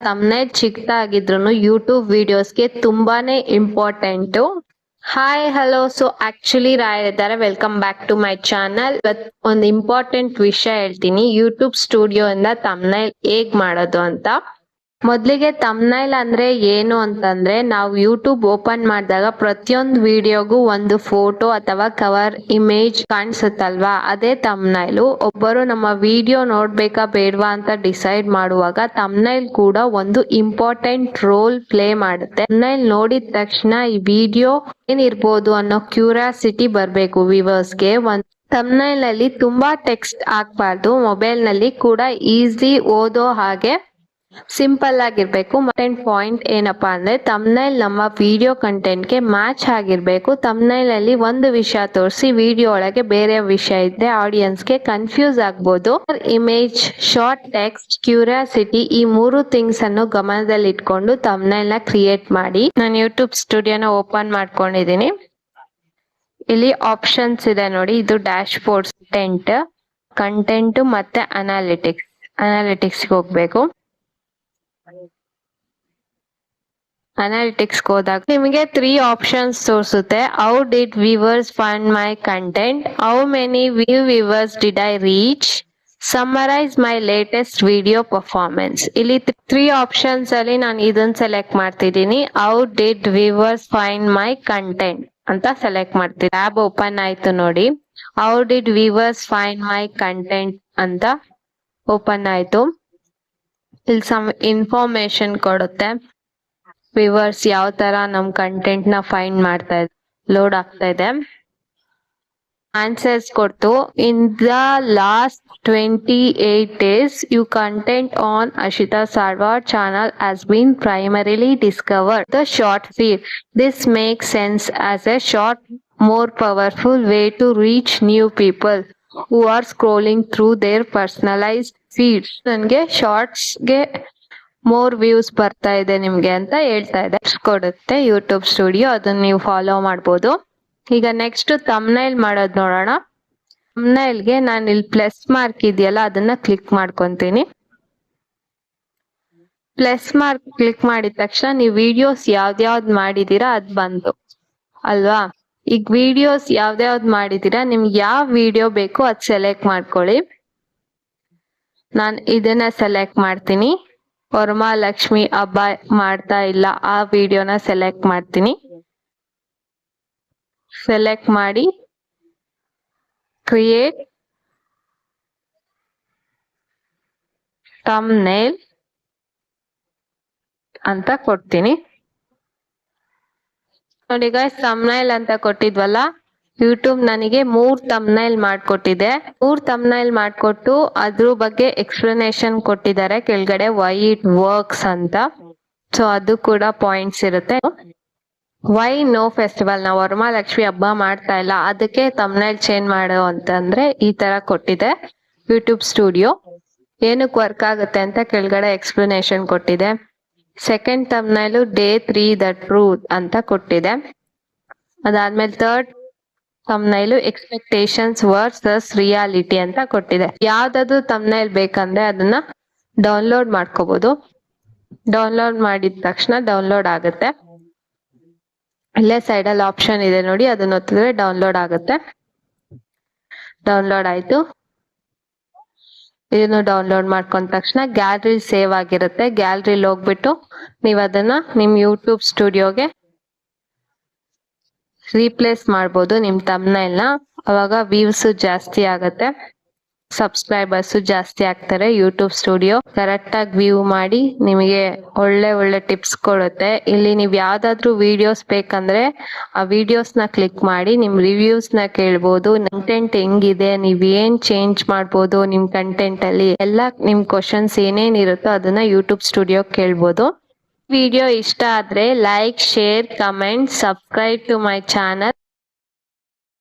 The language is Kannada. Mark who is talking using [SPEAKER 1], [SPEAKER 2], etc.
[SPEAKER 1] ತಮ್ನೇಲ್ ಚಿಕ್ಕದಾಗಿದ್ರು ಯೂಟ್ಯೂಬ್ ವಿಡಿಯೋಸ್ಗೆ ತುಂಬಾನೇ important. Hi hello, so actually Rai ಇದ್ದಾರೆ. Welcome back to my channel. ಇವತ್ತು ಒಂದು ಇಂಪಾರ್ಟೆಂಟ್ ವಿಷಯ ಹೇಳ್ತೀನಿ, ಯೂಟ್ಯೂಬ್ ಸ್ಟುಡಿಯೋ ಇಂದ ತಮ್ನೈಲ್ ಹೇಗ್ ಮಾಡೋದು ಅಂತ. ಮೊದ್ಲಿಗೆ ತಮ್ನೈಲ್ ಅಂದ್ರೆ ಏನು ಅಂತಂದ್ರೆ, ನಾವು ಯೂಟ್ಯೂಬ್ ಓಪನ್ ಮಾಡಿದಾಗ ಪ್ರತಿಯೊಂದು ವಿಡಿಯೋಗೂ ಒಂದು ಫೋಟೋ ಅಥವಾ ಕವರ್ ಇಮೇಜ್ ಕಾಣಿಸುತ್ತಲ್ವಾ, ಅದೇ ತಮ್ನೈಲು. ಒಬ್ಬರು ನಮ್ಮ ವಿಡಿಯೋ ನೋಡ್ಬೇಕಾ ಬೇಡವಾ ಅಂತ ಡಿಸೈಡ್ ಮಾಡುವಾಗ ತಮ್ನೈಲ್ ಕೂಡ ಒಂದು ಇಂಪಾರ್ಟೆಂಟ್ ರೋಲ್ ಪ್ಲೇ ಮಾಡುತ್ತೆ. ತಮ್ನೈಲ್ ನೋಡಿದ ತಕ್ಷಣ ಈ ವಿಡಿಯೋ ಏನಿರ್ಬೋದು ಅನ್ನೋ ಕ್ಯೂರಿಯಾಸಿಟಿ ಬರ್ಬೇಕು ವ್ಯೂವರ್ಸ್ಗೆ. ತಮ್ನೈಲ್ ನಲ್ಲಿ ತುಂಬಾ ಟೆಕ್ಸ್ಟ್ ಹಾಕ್ಬಾರ್ದು. ಮೊಬೈಲ್ ನಲ್ಲಿ ಕೂಡ ಈಸಿ ಓದೋ ಹಾಗೆ ಸಿಂಪಲ್ ಆಗಿರ್ಬೇಕು. ಪಾಯಿಂಟ್ ಏನಪ್ಪಾ ಅಂದ್ರೆ, ತಮ್ನೈಲ್ ನಮ್ಮ ವಿಡಿಯೋ ಕಂಟೆಂಟ್ ಗೆ ಮ್ಯಾಚ್ ಆಗಿರ್ಬೇಕು. ತಮ್ನೈಲ್ ಅಲ್ಲಿ ಒಂದು ವಿಷಯ ತೋರಿಸಿ ವಿಡಿಯೋ ಒಳಗೆ ಬೇರೆ ವಿಷಯ ಇದ್ರೆ ಆಡಿಯನ್ಸ್ ಗೆ ಕನ್ಫ್ಯೂಸ್ ಆಗ್ಬೋದು. ಇಮೇಜ್, ಶಾರ್ಟ್ ಟೆಕ್ಸ್ಟ್, ಕ್ಯೂರಿಯಾಸಿಟಿ, ಈ ಮೂರು ಥಿಂಗ್ಸ್ ಅನ್ನು ಗಮನದಲ್ಲಿ ಇಟ್ಕೊಂಡು ತಮ್ನೈಲ್ ನ ಕ್ರಿಯೇಟ್ ಮಾಡಿ. ನಾನು ಯೂಟ್ಯೂಬ್ ಸ್ಟುಡಿಯೋನ ಓಪನ್ ಮಾಡ್ಕೊಂಡಿದೀನಿ. ಇಲ್ಲಿ ಆಪ್ಷನ್ಸ್ ಇದೆ ನೋಡಿ, ಇದು ಡ್ಯಾಶ್ ಬೋರ್ಡ್, ಕಂಟೆಂಟ್ ಮತ್ತೆ ಅನಾಲಿಟಿಕ್ಸ್ ಹೋಗ್ಬೇಕು. ಅನಾಲಿಟಿಕ್ಸ್ ಹೋದಾಗ ನಿಮಗೆ 3 ಆಪ್ಷನ್ಸ್ ತೋರಿಸುತ್ತೆ. How did viewers find my content, how many viewers did I reach, summarise my latest video performance. ಇಲ್ಲಿ 3 ಆಪ್ಷನ್ಸ್ ಅಲ್ಲಿ ನಾನು ಇದನ್ನ ಸೆಲೆಕ್ಟ್ ಮಾಡ್ತಿದ್ದೀನಿ. How did viewers find my content ಅಂತ ಸೆಲೆಕ್ಟ್ ಮಾಡ್ತೀನಿ. ಟ್ಯಾಬ್ ಓಪನ್ ಆಯ್ತು ನೋಡಿ. How did viewers find my content ಅಂತ ಓಪನ್ ಆಯ್ತು. ಇಲ್ಲಿ ಸಮ್ ಇನ್ಫಾರ್ಮೇಶನ್ ಕೊಡುತ್ತೆ, ವ್ಯೂವರ್ಸ್ ಯಾವ ತರ ನಮ್ ಕಂಟೆಂಟ್ ನ ಫೈಂಡ್ ಮಾಡ್ತಾ ಇದೆ, ಲೋಡ್ ಆಗ್ತಾ ಇದೆ. ಆನ್ಸರ್ಸ್ ಕೊಡ್ತು. In the last 28 days your content on Ashita Sarwar channel has been primarily discovered the short feed. This makes sense as a short more powerful way to reach new people who are scrolling through their personalized feeds. ನನಗೆ ಶಾರ್ಟ್ಸ್ ಗೆ ಮೋರ್ ವ್ಯೂಸ್ ಬರ್ತಾ ಇದೆ ನಿಮ್ಗೆ ಅಂತ ಹೇಳ್ತಾ ಇದೆ. ಕೊಡುತ್ತೆ ಯೂಟ್ಯೂಬ್ ಸ್ಟುಡಿಯೋ, ಅದನ್ನ ನೀವು ಫಾಲೋ ಮಾಡ್ಬೋದು. ಈಗ ನೆಕ್ಸ್ಟ್ ತಮ್ನೈಲ್ ಮಾಡೋದು ನೋಡೋಣ. ತಮ್ನೈಲ್ಗೆ ನಾನು ಇಲ್ಲಿ ಪ್ಲಸ್ ಮಾರ್ಕ್ ಇದೆಯಲ್ಲ ಅದನ್ನ ಕ್ಲಿಕ್ ಮಾಡ್ಕೊಂತೀನಿ. ಪ್ಲಸ್ ಮಾರ್ಕ್ ಕ್ಲಿಕ್ ಮಾಡಿದ ತಕ್ಷಣ ನೀವು ವಿಡಿಯೋಸ್ ಯಾವ್ದ್ಯಾವ್ದು ಮಾಡಿದೀರಾ ಅದ್ ಬಂತು ಅಲ್ವಾ. ಈಗ ವಿಡಿಯೋಸ್ ಯಾವ್ದ್ಯಾವ್ದು ಮಾಡಿದೀರಾ, ನಿಮ್ಗೆ ಯಾವ ವಿಡಿಯೋ ಬೇಕು ಅದ್ ಸೆಲೆಕ್ಟ್ ಮಾಡ್ಕೊಳ್ಳಿ. ನಾನು ಇದನ್ನ ಸೆಲೆಕ್ಟ್ ಮಾಡ್ತೀನಿ. ವರಮಹಾಲಕ್ಷ್ಮಿ ಹಬ್ಬ ಮಾಡ್ತಾ ಇಲ್ಲ, ಆ ವಿಡಿಯೋನ ಸೆಲೆಕ್ಟ್ ಮಾಡ್ತೀನಿ. ಸೆಲೆಕ್ಟ್ ಮಾಡಿ ಕ್ರಿಯೇಟ್ ಥಂಬ್ನೇಲ್ ಅಂತ ಕೊಡ್ತೀನಿ. ನೋಡಿ ಗೈಸ್, ಥಂಬ್ನೇಲ್ ಅಂತ ಕೊಟ್ಟಿದ್ವಲ್ಲ, ಯೂಟ್ಯೂಬ್ ನನಗೆ 3 ಥಂಬ್ನೇಲ್ ಮಾಡ್ಕೊಟ್ಟಿದೆ. 3 ಥಂಬ್ನೇಲ್ ಮಾಡ್ಕೊಟ್ಟು ಅದ್ರ ಬಗ್ಗೆ ಎಕ್ಸ್ಪ್ಲನೇಷನ್ ಕೊಟ್ಟಿದ್ದಾರೆ ಕೆಳಗಡೆ, ವೈ ಇಟ್ ವರ್ಕ್ಸ್ ಅಂತ. ಸೊ ಅದು ಕೂಡ ಪಾಯಿಂಟ್ಸ್ ಇರುತ್ತೆ. ವೈ ನೋ ಫೆಸ್ಟಿವಲ್, ನಾವು ವರಮಹಾಲಕ್ಷ್ಮಿ ಹಬ್ಬ ಮಾಡ್ತಾ ಇಲ್ಲ, ಅದಕ್ಕೆ ಥಂಬ್ನೇಲ್ ಚೇಂಜ್ ಮಾಡೋ ಅಂತಂದ್ರೆ ಈ ತರ ಕೊಟ್ಟಿದೆ ಯೂಟ್ಯೂಬ್ ಸ್ಟುಡಿಯೋ. ಏನಕ್ಕೆ ವರ್ಕ್ ಆಗುತ್ತೆ ಅಂತ ಕೆಳಗಡೆ ಎಕ್ಸ್ಪ್ಲನೇಷನ್ ಕೊಟ್ಟಿದೆ. Second thumbnail day 3 the truth ಅಂತ ಕೊಟ್ಟಿದೆ. ಅದಾದ್ಮೇಲೆ third thumbnail expectations versus reality ಅಂತ ಕೊಟ್ಟಿದೆ. ಯಾವ್ದಾದ್ರು ಥಂಬ್ನೇಲ್ ಬೇಕಂದ್ರೆ ಅದನ್ನ ಡೌನ್ಲೋಡ್ ಮಾಡ್ಕೋಬಹುದು. ಡೌನ್ಲೋಡ್ ಮಾಡಿದ ತಕ್ಷಣ ಡೌನ್ಲೋಡ್ ಆಗುತ್ತೆ. ಇಲ್ಲೇ ಸೈಡ್ ಅಲ್ಲಿ ಆಪ್ಷನ್ ಇದೆ ನೋಡಿ, ಅದನ್ನ ಒತ್ತಿದ್ರೆ ಡೌನ್ಲೋಡ್ ಆಗುತ್ತೆ. ಡೌನ್ಲೋಡ್ ಆಯ್ತು. ಇದನ್ನು ಡೌನ್ಲೋಡ್ ಮಾಡ್ಕೊಂಡ ತಕ್ಷಣ ಗ್ಯಾಲರಿ ಸೇವ್ ಆಗಿರುತ್ತೆ. ಗ್ಯಾಲರಿಲಿ ಹೋಗ್ಬಿಟ್ಟು ನೀವು ಅದನ್ನ ನಿಮ್ ಯೂಟ್ಯೂಬ್ ಸ್ಟುಡಿಯೋಗೆ ರೀಪ್ಲೇಸ್ ಮಾಡ್ಬೋದು ನಿಮ್ ಥಂಬ್ನೇಲ್ ನ. ಅವಾಗ ವ್ಯೂಸ್ ಜಾಸ್ತಿ ಆಗತ್ತೆ, ಸಬ್ಸ್ಕ್ರೈಬರ್ಸ್ ಜಾಸ್ತಿ ಆಗ್ತಾರೆ. ಯೂಟ್ಯೂಬ್ ಸ್ಟುಡಿಯೋ ಕರೆಕ್ಟ್ ಆಗಿ ವ್ಯೂ ಮಾಡಿ ನಿಮಗೆ ಒಳ್ಳೆ ಟಿಪ್ಸ್ ಕೊಡುತ್ತೆ. ಇಲ್ಲಿ ನೀವ್ ಯಾವ್ದಾದ್ರು ವಿಡಿಯೋಸ್ ಬೇಕಂದ್ರೆ ಆ ವಿಡಿಯೋಸ್ ನ ಕ್ಲಿಕ್ ಮಾಡಿ ನಿಮ್ ರಿವ್ಯೂಸ್ ನ ಕೇಳ್ಬೋದು. ಕಂಟೆಂಟ್ ಹೆಂಗಿದೆ, ನೀವ್ ಏನ್ ಚೇಂಜ್ ಮಾಡ್ಬೋದು ನಿಮ್ ಕಂಟೆಂಟ್ ಅಲ್ಲಿ, ಎಲ್ಲ ನಿಮ್ ಕ್ವಶನ್ಸ್ ಏನೇನ್ ಇರುತ್ತೋ ಅದನ್ನ ಯೂಟ್ಯೂಬ್ ಸ್ಟುಡಿಯೋ ಕೇಳ್ಬೋದು. ವಿಡಿಯೋ ಇಷ್ಟ ಆದ್ರೆ like, share, comment, subscribe to my channel.